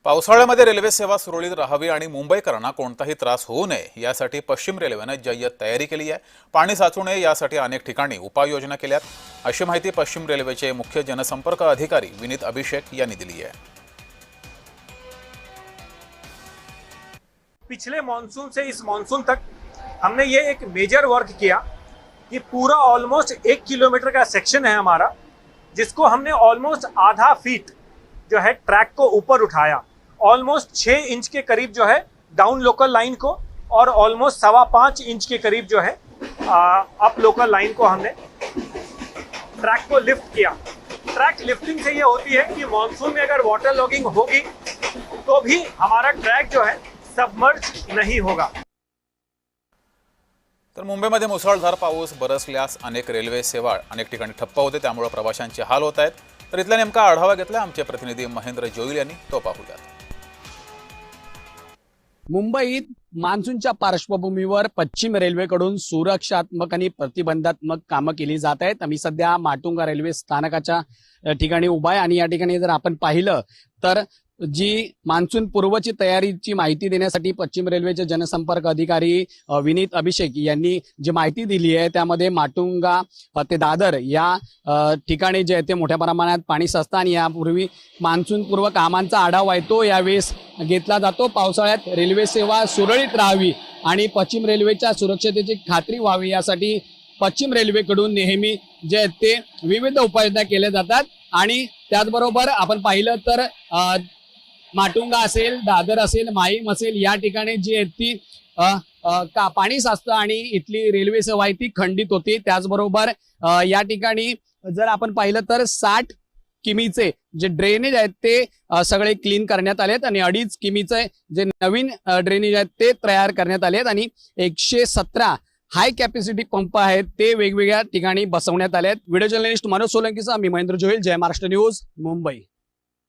पावसाळ्यामध्ये रेल्वे सेवा सुरळीत राहावी आणि मुंबईकरांना कोणताही त्रास होऊ नये यासाठी पश्चिम रेल्वेने जय्यत तयारी केली आहे। पाणी साचू नये यासाठी अनेक ठिकाणी उपाययोजना केल्यात, अशी माहिती पश्चिम रेल्वेचे मुख्य जनसंपर्क अधिकारी विनीत अभिषेक यांनी दिली आहे। पिछले मॉनसून से इस मॉनसून तक हमने ये एक मेजर वर्क किया कि पूरा ऑलमोस्ट 1 किलोमीटर का सेक्शन है हमारा, जिसको हमने ऑलमोस्ट आधा फीट जो है ट्रैक को ऊपर उठाया, ऑलमोस्ट 6 इंच के करीब जो है डाउन लोकल लाइन को और ऑलमोस्ट 5.25 इंच के करीब जो है अप लोकल लाइन को हमने ट्रैक को लिफ्ट किया। ट्रैक लिफ्टिंग से ये होती है कि मॉनसून में अगर वाटर लॉगिंग होगी तो भी हमारा ट्रैक जो है सबमर्ज नहीं होगा। तर मुंबईमध्ये मुसळधार पाऊस बरसल्यास अनेक रेल्वे सेवा अनेक ठिकाणी ठप्प होते, त्यामुळे प्रवाशांचे हाल होत आहेत। तर इथला नेमका आढावा घेतला आमचे प्रतिनिधी महेंद्र जोईल यांनी, तो पाहूयात। मुंबईत मान्सूनच्या पार्श्वभूमीवर पश्चिम रेल्वेकडून सुरक्षात्मक आणि प्रतिबंधात्मक कामं केली जात आहेत। आम्ही सध्या माटुंगा रेल्वे स्थानकाच्या ठिकाणी उभा आहे आणि या ठिकाणी जर आपण पाहिलं तर जी मान्सून पूर्वची तयारीची माहिती देण्यासाठी पश्चिम रेल्वेचे जनसंपर्क अधिकारी विनीत अभिषेक यांनी जी माहिती दिली आहे त्यामध्ये माटुंगा ते दादर या ठिकाणी जे ते मोठ्या प्रमाणात पाणी साचतं आणि यापूर्वी मान्सून पूर्व कामांचा आढावा आहे तो यावेळेस घेतला जातो। पावसाळ्यात रेल्वे सेवा सुरळीत राहावी आणि पश्चिम रेल्वेच्या सुरक्षतेची खात्री व्हावी यासाठी पश्चिम रेल्वेकडून नेहमी जे ते विविध उपाययोजना केल्या जातात आणि त्याचबरोबर आपण पाहिलं तर माटुंगा असेल, दादर असेल, माहीम असेल या ठिकाणी जी आहे ती पाणी साचतं आणि इथली रेल्वे सेवा आहे ती खंडित होती। त्याचबरोबर या ठिकाणी जर आपण पाहिलं तर 60 किमीचे जे ड्रेनेज आहेत ते सगळे क्लीन करण्यात आलेत आणि 2.5 किमीचे जे नवीन ड्रेनेज आहेत ते तयार करण्यात आलेत आणि 117 हाय कॅपॅसिटी पंप आहेत ते वेगवेगळ्या ठिकाणी बसवण्यात आलेत। व्हिडिओ जर्नलिस्ट मनोज सोलंकीसह मी महेंद्र जोईल, जय महाराष्ट्र न्यूज, मुंबई।